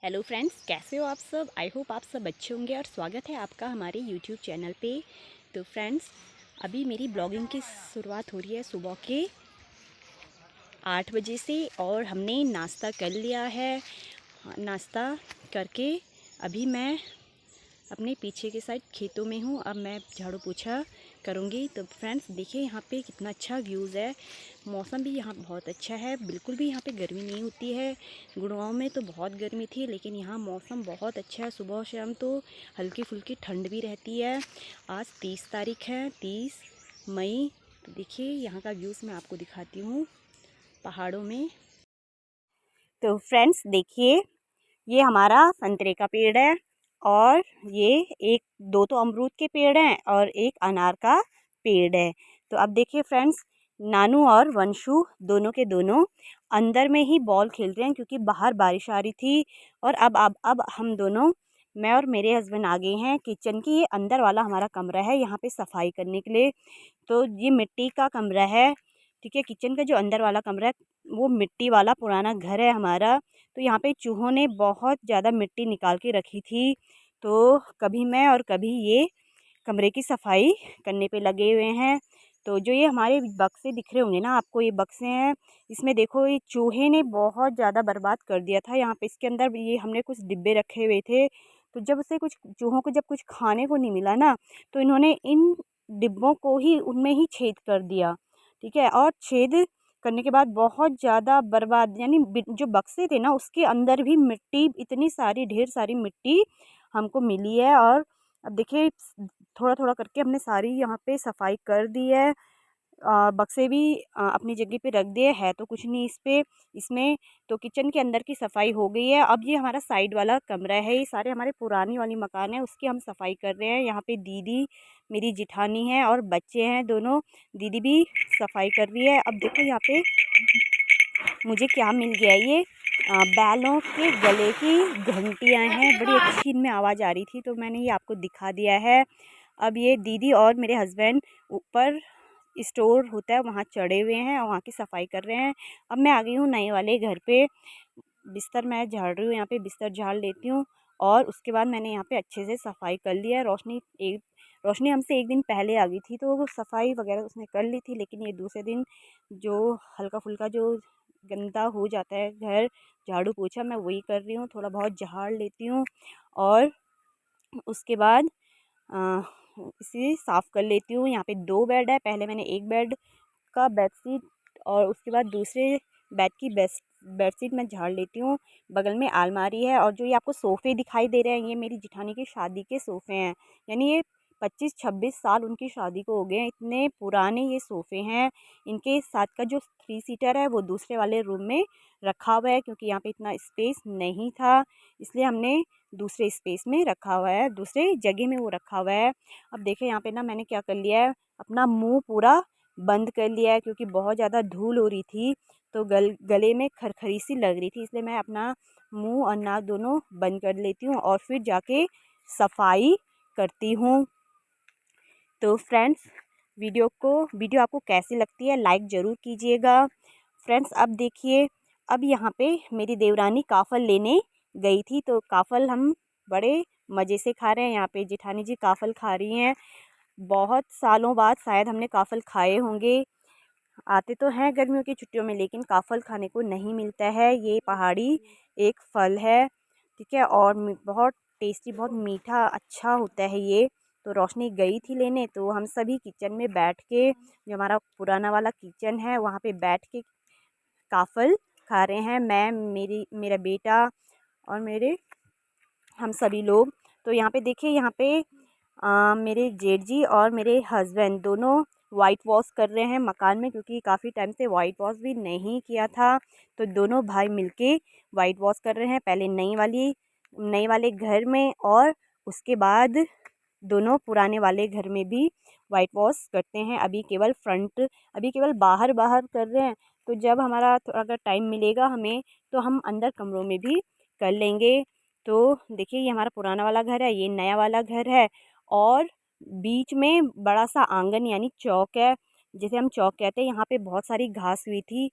Hello friends, कैसे हो आप सब। आई होप आप सब अच्छे होंगे और स्वागत है आपका हमारे यूट्यूब चैनल पे। तो फ्रेंड्स, अभी मेरी ब्लॉगिंग की शुरुआत हो रही है सुबह के 8 बजे से और हमने नाश्ता कर लिया है। नाश्ता करके अभी मैं अपने पीछे के साइड खेतों में हूँ। अब मैं झाड़ू पोछा करूँगी। तो फ्रेंड्स देखिए यहाँ पे कितना अच्छा व्यूज़ है। मौसम भी यहाँ बहुत अच्छा है, बिल्कुल भी यहाँ पे गर्मी नहीं होती है। गुड़गांव में तो बहुत गर्मी थी, लेकिन यहाँ मौसम बहुत अच्छा है। सुबह शाम तो हल्की फुल्की ठंड भी रहती है। आज 30 तारीख है, 30 मई। तो देखिए यहाँ का व्यूज़ मैं आपको दिखाती हूँ पहाड़ों में। तो फ्रेंड्स देखिए, ये हमारा संतरे का पेड़ है और ये एक दो तो अमरूद के पेड़ हैं और एक अनार का पेड़ है। तो अब देखिए फ्रेंड्स, नानू और वंशु दोनों के दोनों अंदर में ही बॉल खेल रहे हैं, क्योंकि बाहर बारिश आ रही थी। और अब हम दोनों, मैं और मेरे हस्बैंड आ गए हैं किचन की। ये अंदर वाला हमारा कमरा है, यहाँ पे सफाई करने के लिए। तो ये मिट्टी का कमरा है, ठीक है। किचन का जो अंदर वाला कमरा है वो मिट्टी वाला पुराना घर है हमारा। तो यहाँ पे चूहों ने बहुत ज़्यादा मिट्टी निकाल के रखी थी। तो कभी मैं और कभी ये कमरे की सफाई करने पे लगे हुए हैं। तो जो ये हमारे बक्से दिख रहे होंगे ना आपको, ये बक्से हैं। इसमें देखो, ये चूहे ने बहुत ज़्यादा बर्बाद कर दिया था। यहाँ पे इसके अंदर ये हमने कुछ डिब्बे रखे हुए थे। तो जब उसे कुछ चूहों को जब कुछ खाने को नहीं मिला ना, तो इन्होंने इन डिब्बों को ही उनमें ही छेद कर दिया, ठीक है। और छेद करने के बाद बहुत ज़्यादा बर्बाद, यानी जो बक्से थे ना उसके अंदर भी मिट्टी, इतनी सारी ढेर सारी मिट्टी हमको मिली है। और अब देखिए थोड़ा थोड़ा करके हमने सारी यहाँ पे सफाई कर दी है। बक्से भी अपनी जगह पे रख दिए है, तो कुछ नहीं इसमें। तो किचन के अंदर की सफाई हो गई है। अब ये हमारा साइड वाला कमरा है, ये सारे हमारे पुरानी वाली मकान है, उसकी हम सफाई कर रहे हैं। यहाँ पे दीदी मेरी जिठानी है और बच्चे हैं दोनों। दीदी भी सफाई कर रही है। अब देखो यहाँ पे मुझे क्या मिल गया, ये बैलों के गले की घंटियाँ हैं। बड़ी अच्छी इनमें आवाज़ आ रही थी, तो मैंने ये आपको दिखा दिया है। अब ये दीदी और मेरे हस्बैंड ऊपर स्टोर होता है वहाँ चढ़े हुए हैं और वहाँ की सफाई कर रहे हैं। अब मैं आ गई हूँ नए वाले घर पे। बिस्तर मैं झाड़ रही हूँ, यहाँ पे बिस्तर झाड़ लेती हूँ। और उसके बाद मैंने यहाँ पे अच्छे से सफाई कर लिया है। रोशनी हमसे एक दिन पहले आ गई थी, तो वो सफाई वगैरह उसने कर ली थी। लेकिन ये दूसरे दिन जो हल्का फुल्का जो गंदा हो जाता है घर, झाड़ू पोछा मैं वही कर रही हूँ। थोड़ा बहुत झाड़ लेती हूँ और उसके बाद इसे साफ़ कर लेती हूँ। यहाँ पे 2 बेड है। पहले मैंने एक बेड का बेडशीट और उसके बाद दूसरे बेड की बेडशीट मैं झाड़ लेती हूँ। बगल में अलमारी है और जो ये आपको सोफ़े दिखाई दे रहे हैं, ये मेरी जिठानी की शादी के सोफ़े हैं। यानी ये 25-26 साल उनकी शादी को हो गए हैं, इतने पुराने ये सोफ़े हैं। इनके साथ का जो 3 सीटर है वो दूसरे वाले रूम में रखा हुआ है, क्योंकि यहाँ पे इतना स्पेस नहीं था, इसलिए हमने दूसरे स्पेस में रखा हुआ है, दूसरे जगह में वो रखा हुआ है। अब देखिए यहाँ पे ना मैंने क्या कर लिया है, अपना मुंह पूरा बंद कर लिया है, क्योंकि बहुत ज़्यादा धूल हो रही थी। तो गले में खरखरी सी लग रही थी, इसलिए मैं अपना मुंह और नाक दोनों बंद कर लेती हूँ और फिर जाके सफाई करती हूँ। तो फ्रेंड्स, वीडियो आपको कैसी लगती है लाइक ज़रूर कीजिएगा। फ्रेंड्स अब देखिए, अब यहाँ पे मेरी देवरानी काफ़ल लेने गई थी, तो काफ़ल हम बड़े मज़े से खा रहे हैं। यहाँ पे जेठानी जी काफ़ल खा रही हैं। बहुत सालों बाद शायद हमने काफ़ल खाए होंगे। आते तो हैं गर्मियों की छुट्टियों में, लेकिन काफ़ल खाने को नहीं मिलता है। ये पहाड़ी एक फल है, ठीक है। और बहुत टेस्टी, बहुत मीठा अच्छा होता है ये। तो रोशनी गई थी लेने, तो हम सभी किचन में बैठ के, जो हमारा पुराना वाला किचन है वहाँ पे बैठ के काफ़ल खा रहे हैं। मैं, मेरा बेटा और हम सभी लोग। तो यहाँ पे देखिए, यहाँ पे मेरे जेठ जी और मेरे हस्बैंड दोनों वाइट वॉश कर रहे हैं मकान में, क्योंकि काफ़ी टाइम से वाइट वॉश भी नहीं किया था। तो दोनों भाई मिलके वाइट वॉश कर रहे हैं, पहले नई वाले घर में और उसके बाद दोनों पुराने वाले घर में भी वाइट वॉश करते हैं। अभी केवल बाहर बाहर कर रहे हैं। तो जब हमारा थोड़ा अगर टाइम मिलेगा हमें, तो हम अंदर कमरों में भी कर लेंगे। तो देखिए, ये हमारा पुराना वाला घर है, ये नया वाला घर है। और बीच में बड़ा सा आंगन यानी चौक है, जिसे हम चौक कहते हैं। यहाँ पे बहुत सारी घास हुई थी,